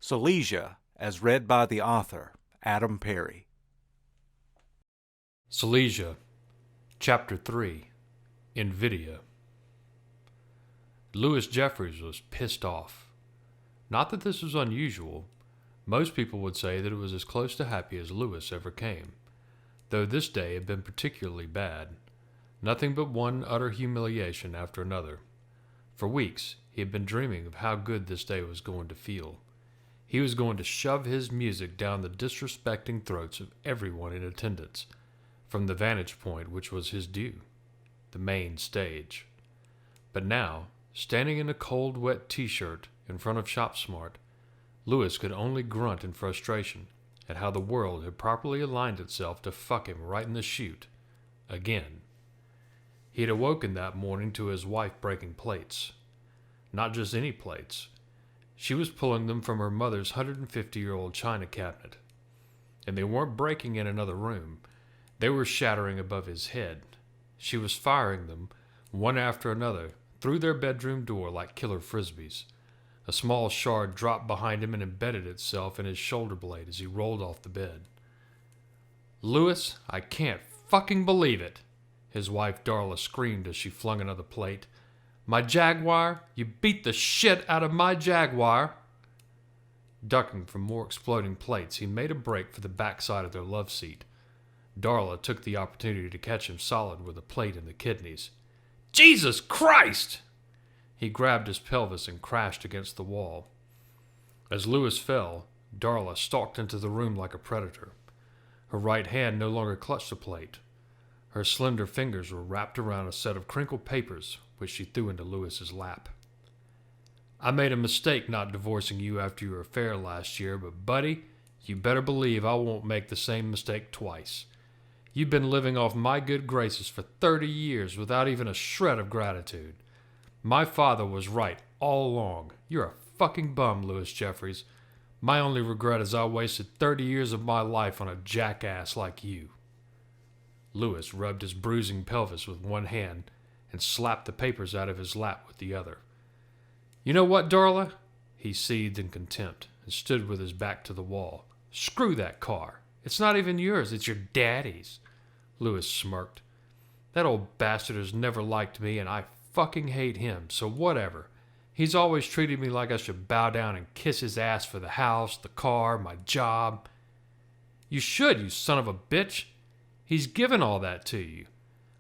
Saligia, as read by the author, Adam Perry. Saligia, Chapter 3, Invidia. Louis Jeffries was pissed off. Not that this was unusual. Most people would say that it was as close to happy as Louis ever came, though this day had been particularly bad. Nothing but one utter humiliation after another. For weeks, he had been dreaming of how good this day was going to feel. He was going to shove his music down the disrespecting throats of everyone in attendance, from the vantage point which was his due, the main stage. But now, standing in a cold, wet t-shirt in front of ShopSmart, Louis could only grunt in frustration at how the world had properly aligned itself to fuck him right in the chute, again. He had awoken that morning to his wife breaking plates. Not just any plates. She was pulling them from her mother's 150-year-old china cabinet. And they weren't breaking in another room. They were shattering above his head. She was firing them, one after another, through their bedroom door like killer frisbees. A small shard dropped behind him and embedded itself in his shoulder blade as he rolled off the bed. "Louis, I can't fucking believe it!" his wife Darla screamed as she flung another plate. "My Jaguar? You beat the shit out of my Jaguar!" Ducking from more exploding plates, he made a break for the backside of their love seat. Darla took the opportunity to catch him solid with a plate in the kidneys. "Jesus Christ!" He grabbed his pelvis and crashed against the wall. As Louis fell, Darla stalked into the room like a predator. Her right hand no longer clutched the plate. Her slender fingers were wrapped around a set of crinkled papers, which she threw into Louis's lap. "I made a mistake not divorcing you after your affair last year, but buddy, you better believe I won't make the same mistake twice. You've been living off my good graces for 30 years without even a shred of gratitude. My father was right all along. You're a fucking bum, Louis Jeffries. My only regret is I wasted 30 years of my life on a jackass like you." Louis rubbed his bruising pelvis with one hand and slapped the papers out of his lap with the other. "You know what, Darla?" He seethed in contempt and stood with his back to the wall. "Screw that car. It's not even yours, it's your daddy's." Louis smirked. "That old bastard has never liked me, and I fucking hate him, so whatever. He's always treated me like I should bow down and kiss his ass for the house, the car, my job." "You should, you son of a bitch. He's given all that to you.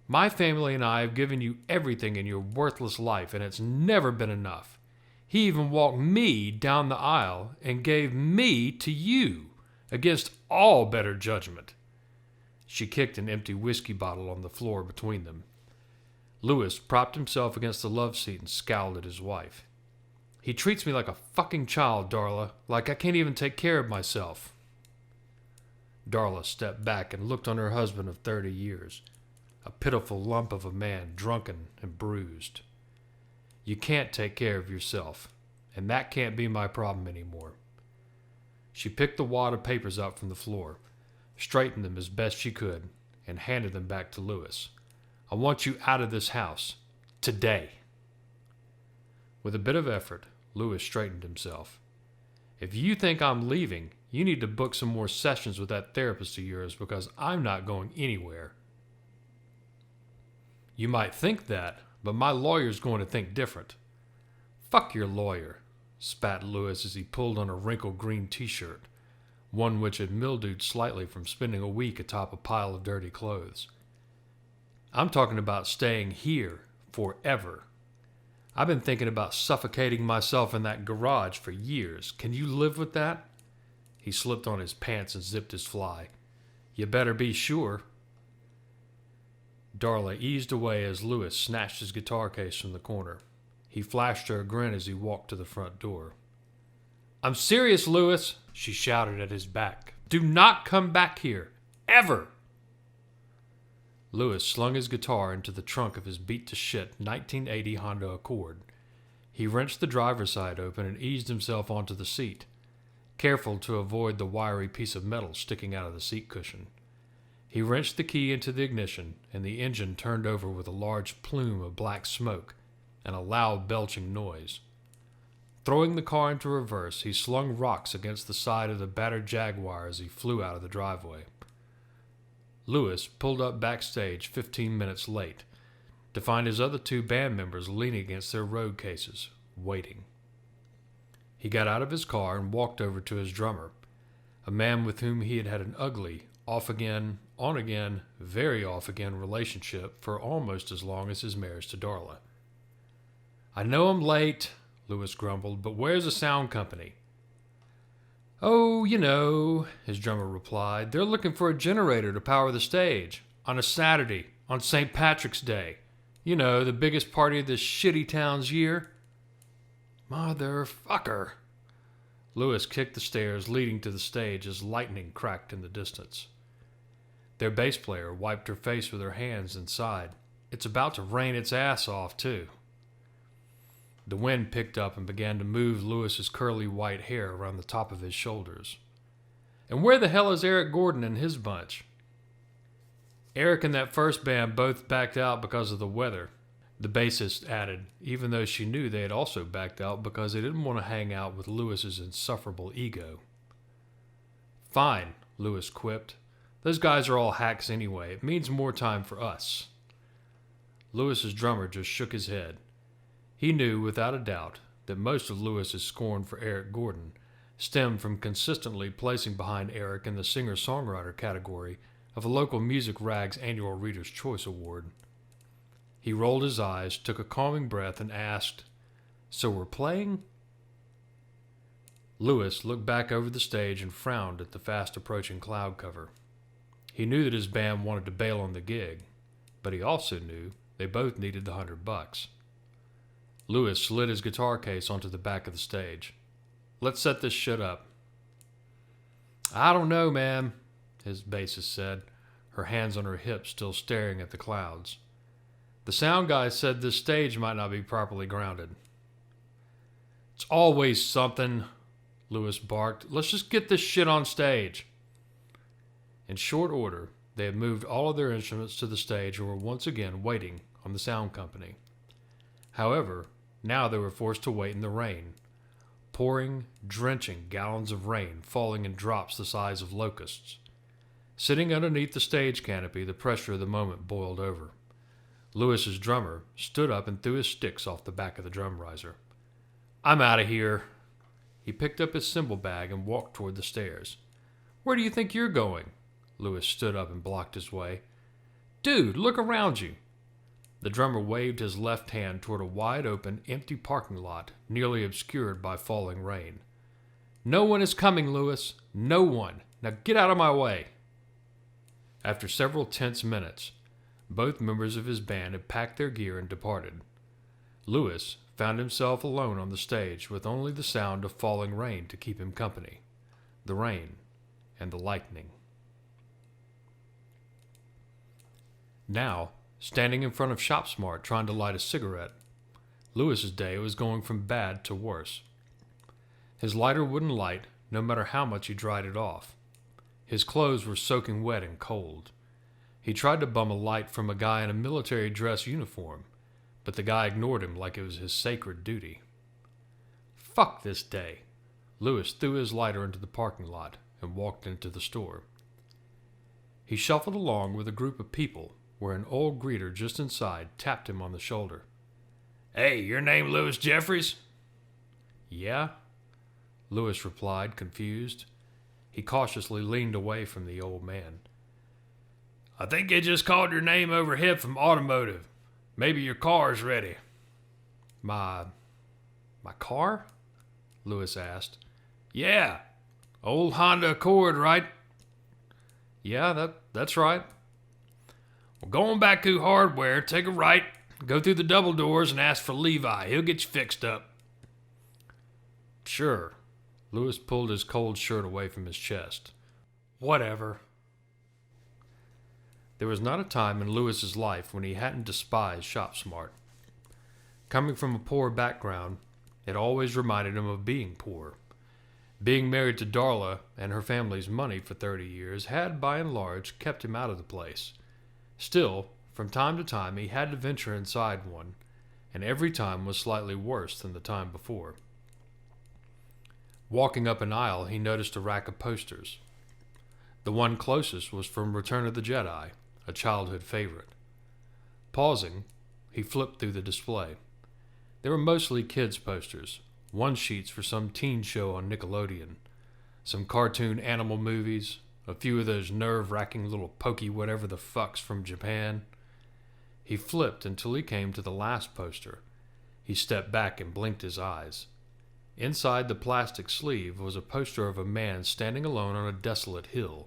My family and I have given you everything in your worthless life, and it's never been enough. He even walked me down the aisle and gave me to you, against all better judgment." She kicked an empty whiskey bottle on the floor between them. Louis propped himself against the love seat and scowled at his wife. "He treats me like a fucking child, Darla, like I can't even take care of myself." Darla stepped back and looked on her husband of 30 years, a pitiful lump of a man, drunken and bruised. "You can't take care of yourself, and that can't be my problem anymore." She picked the wad of papers up from the floor, straightened them as best she could, and handed them back to Louis. "I want you out of this house. Today." With a bit of effort, Louis straightened himself. "If you think I'm leaving, you need to book some more sessions with that therapist of yours, because I'm not going anywhere." "You might think that, but my lawyer's going to think different." "Fuck your lawyer," spat Louis as he pulled on a wrinkled green t-shirt, one which had mildewed slightly from spending a week atop a pile of dirty clothes. "I'm talking about staying here forever. I've been thinking about suffocating myself in that garage for years. Can you live with that?" He slipped on his pants and zipped his fly. "You better be sure." Darla eased away as Louis snatched his guitar case from the corner. He flashed her a grin as he walked to the front door. "I'm serious, Louis," she shouted at his back. "Do not come back here. Ever!" Louis slung his guitar into the trunk of his beat-to-shit 1980 Honda Accord. He wrenched the driver's side open and eased himself onto the seat, careful to avoid the wiry piece of metal sticking out of the seat cushion. He wrenched the key into the ignition, and the engine turned over with a large plume of black smoke and a loud belching noise. Throwing the car into reverse, he slung rocks against the side of the battered Jaguar as he flew out of the driveway. Louis pulled up backstage 15 minutes late to find his other two band members leaning against their road cases, waiting. He got out of his car and walked over to his drummer, a man with whom he had had an ugly, off-again, on-again, very off-again relationship for almost as long as his marriage to Darla. "I know I'm late," Louis grumbled, "but where's the sound company?" "Oh, you know," his drummer replied, "they're looking for a generator to power the stage. On a Saturday, on St. Patrick's Day. You know, the biggest party of this shitty town's year." "Motherfucker!" Louis kicked the stairs leading to the stage as lightning cracked in the distance. Their bass player wiped her face with her hands and sighed. "It's about to rain its ass off, too." The wind picked up and began to move Louis's curly white hair around the top of his shoulders. "And where the hell is Eric Gordon and his bunch?" "Eric and that first band both backed out because of the weather," the bassist added, even though she knew they had also backed out because they didn't want to hang out with Louis's insufferable ego. "Fine," Louis quipped. "Those guys are all hacks anyway. It means more time for us." Louis's drummer just shook his head. He knew, without a doubt, that most of Louis's scorn for Eric Gordon stemmed from consistently placing behind Eric in the singer-songwriter category of a local music rag's annual Reader's Choice Award. He rolled his eyes, took a calming breath, and asked, "So we're playing?" Louis looked back over the stage and frowned at the fast-approaching cloud cover. He knew that his band wanted to bail on the gig, but he also knew they both needed the $100. Louis slid his guitar case onto the back of the stage. "Let's set this shit up." "I don't know, man," his bassist said, her hands on her hips still staring at the clouds. "The sound guy said this stage might not be properly grounded." "It's always something," Louis barked. "Let's just get this shit on stage." In short order, they had moved all of their instruments to the stage and were once again waiting on the sound company. However, now they were forced to wait in the rain. Pouring, drenching gallons of rain falling in drops the size of locusts. Sitting underneath the stage canopy, the pressure of the moment boiled over. Louis's drummer stood up and threw his sticks off the back of the drum riser. "I'm out of here." He picked up his cymbal bag and walked toward the stairs. "Where do you think you're going?" Louis stood up and blocked his way. "Dude, look around you." The drummer waved his left hand toward a wide-open, empty parking lot, nearly obscured by falling rain. "No one is coming, Louis. No one. Now get out of my way." After several tense minutes, both members of his band had packed their gear and departed. Louis found himself alone on the stage with only the sound of falling rain to keep him company. The rain and the lightning. Now, standing in front of ShopSmart trying to light a cigarette, Louis's day was going from bad to worse. His lighter wouldn't light, no matter how much he dried it off. His clothes were soaking wet and cold. He tried to bum a light from a guy in a military dress uniform, but the guy ignored him like it was his sacred duty. Fuck this day. Louis threw his lighter into the parking lot and walked into the store. He shuffled along with a group of people where an old greeter just inside tapped him on the shoulder. "Hey, your name Louis Jeffries?" "Yeah," Louis replied, confused. He cautiously leaned away from the old man. "I think they just called your name overhead from automotive. Maybe your car's ready." My car?" Louis asked. "Yeah. Old Honda Accord, right?" "Yeah, that's right." "Well, go on back to Hardware, take a right, go through the double doors and ask for Levi. He'll get you fixed up." "Sure." Louis pulled his cold shirt away from his chest. "Whatever." There was not a time in Louis's life when he hadn't despised ShopSmart. Coming from a poor background, it always reminded him of being poor. Being married to Darla and her family's money for 30 years had, by and large, kept him out of the place. Still, from time to time, he had to venture inside one, and every time was slightly worse than the time before. Walking up an aisle, he noticed a rack of posters. The one closest was from Return of the Jedi, a childhood favorite. Pausing, he flipped through the display. They were mostly kids' posters, one-sheets for some teen show on Nickelodeon, some cartoon animal movies, a few of those nerve-wracking little pokey whatever the fucks from Japan. He flipped until he came to the last poster. He stepped back and blinked his eyes. Inside the plastic sleeve was a poster of a man standing alone on a desolate hill.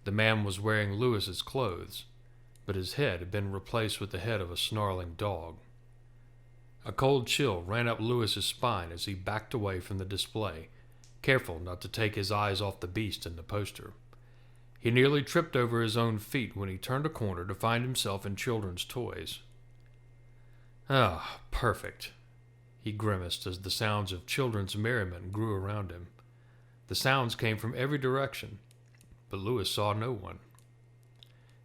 The man was wearing Louis's clothes, but his head had been replaced with the head of a snarling dog. A cold chill ran up Louis's spine as he backed away from the display, careful not to take his eyes off the beast in the poster. He nearly tripped over his own feet when he turned a corner to find himself in children's toys. Ah, perfect. He grimaced as the sounds of children's merriment grew around him. The sounds came from every direction, but Louis saw no one.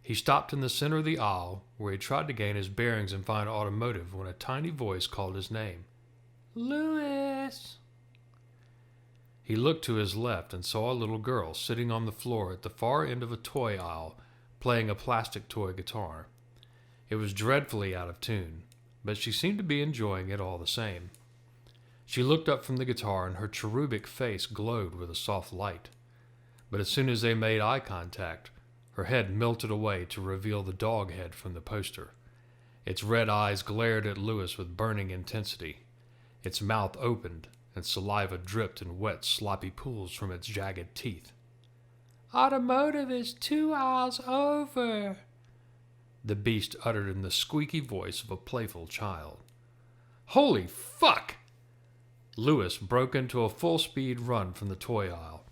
He stopped in the center of the aisle, where he tried to gain his bearings and find automotive when a tiny voice called his name. Louis! He looked to his left and saw a little girl sitting on the floor at the far end of a toy aisle, playing a plastic toy guitar. It was dreadfully out of tune, but she seemed to be enjoying it all the same. She looked up from the guitar and her cherubic face glowed with a soft light. But as soon as they made eye contact, her head melted away to reveal the dog head from the poster. Its red eyes glared at Louis with burning intensity. Its mouth opened, and saliva dripped in wet, sloppy pools from its jagged teeth. "Automotive is 2 aisles over," the beast uttered in the squeaky voice of a playful child. "Holy fuck!" Louis broke into a full-speed run from the toy aisle.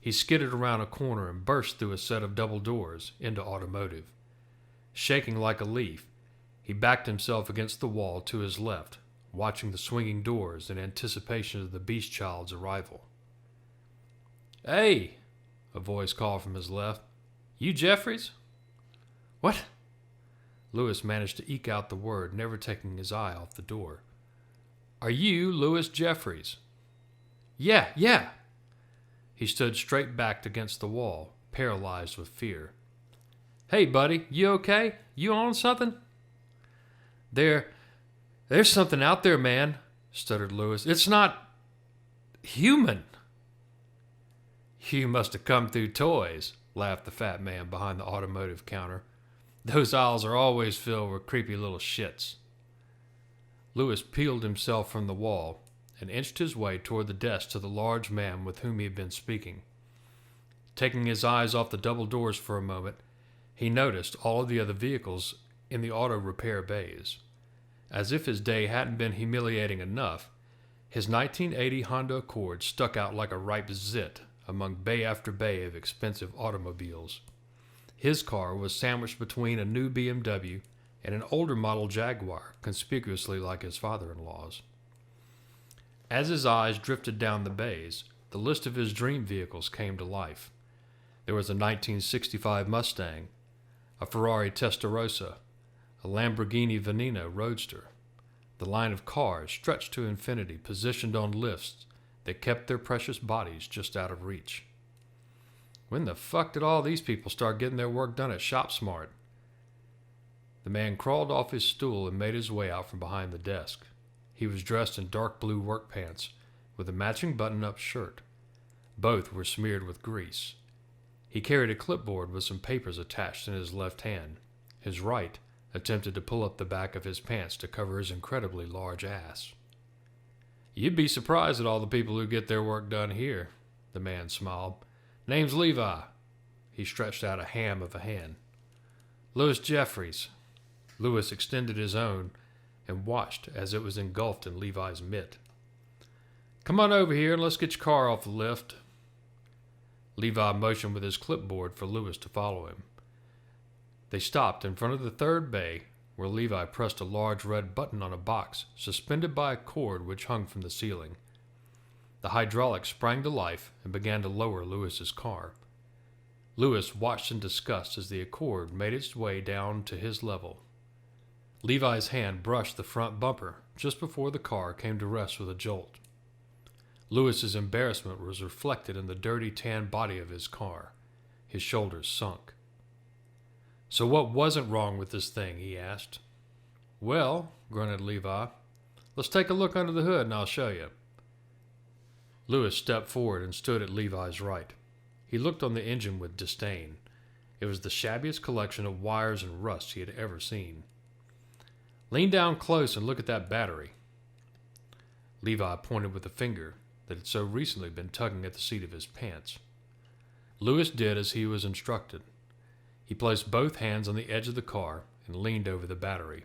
He skidded around a corner and burst through a set of double doors into automotive. Shaking like a leaf, he backed himself against the wall to his left, watching the swinging doors in anticipation of the beast child's arrival. "Hey!" a voice called from his left. "You Jeffries?" "What?" Louis managed to eke out the word, never taking his eye off the door. "Are you Louis Jeffries?" Yeah. He stood straight backed against the wall, paralyzed with fear. "Hey, buddy, you okay? You on something?" There's something out there, man," stuttered Louis. "It's not human." "You must have come through toys," laughed the fat man behind the automotive counter. "Those aisles are always filled with creepy little shits." Louis peeled himself from the wall and inched his way toward the desk to the large man with whom he had been speaking. Taking his eyes off the double doors for a moment, he noticed all of the other vehicles in the auto repair bays. As if his day hadn't been humiliating enough, his 1980 Honda Accord stuck out like a ripe zit among bay after bay of expensive automobiles. His car was sandwiched between a new BMW and an older model Jaguar, conspicuously like his father-in-law's. As his eyes drifted down the bays, the list of his dream vehicles came to life. There was a 1965 Mustang, a Ferrari Testarossa, a Lamborghini Veneno Roadster. The line of cars stretched to infinity, positioned on lifts that kept their precious bodies just out of reach. When the fuck did all these people start getting their work done at ShopSmart? The man crawled off his stool and made his way out from behind the desk. He was dressed in dark blue work pants with a matching button-up shirt. Both were smeared with grease. He carried a clipboard with some papers attached in his left hand. His right attempted to pull up the back of his pants to cover his incredibly large ass. "You'd be surprised at all the people who get their work done here," the man smiled. "Name's Levi." He stretched out a ham of a hand. "Louis Jeffries." Louis extended his own and watched as it was engulfed in Levi's mitt. "Come on over here and let's get your car off the lift." Levi motioned with his clipboard for Louis to follow him. They stopped in front of the third bay, where Levi pressed a large red button on a box suspended by a cord which hung from the ceiling. The hydraulics sprang to life and began to lower Louis's car. Louis watched in disgust as the Accord made its way down to his level. Levi's hand brushed the front bumper just before the car came to rest with a jolt. Lewis's embarrassment was reflected in the dirty tan body of his car. His shoulders sunk. "So what wasn't wrong with this thing?" he asked. "Well," grunted Levi, "let's take a look under the hood and I'll show you." Louis stepped forward and stood at Levi's right. He looked on the engine with disdain. It was the shabbiest collection of wires and rust he had ever seen. "Lean down close and look at that battery." Levi pointed with a finger that had so recently been tugging at the seat of his pants. Louis did as he was instructed. He placed both hands on the edge of the car and leaned over the battery.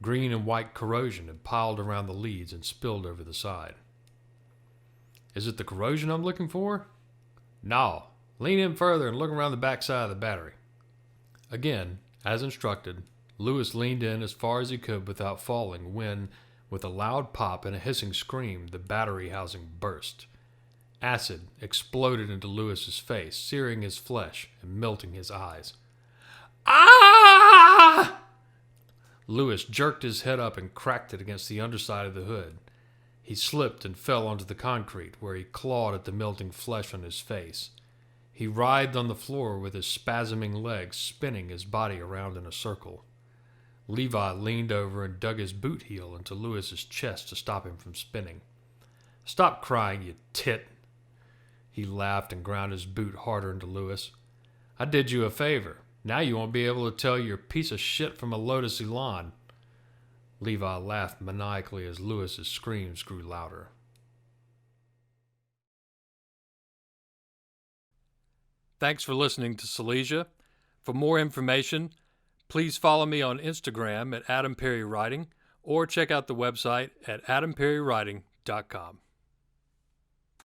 Green and white corrosion had piled around the leads and spilled over the side. "Is it the corrosion I'm looking for?" "No. Lean in further and look around the back side of the battery." Again, as instructed, Louis leaned in as far as he could without falling when, with a loud pop and a hissing scream, the battery housing burst. Acid exploded into Louis's face, searing his flesh and melting his eyes. "Ah!" Louis jerked his head up and cracked it against the underside of the hood. He slipped and fell onto the concrete, where he clawed at the melting flesh on his face. He writhed on the floor with his spasming legs spinning his body around in a circle. Levi leaned over and dug his boot heel into Louis's chest to stop him from spinning. "Stop crying, you tit." He laughed and ground his boot harder into Louis. "I did you a favor. Now you won't be able to tell you're a piece of shit from a Lotus Elan." Levi laughed maniacally as Louis's screams grew louder. Thanks for listening to Saligia. For more information, please follow me on Instagram at Adam Perry Writing or check out the website at adamperrywriting.com.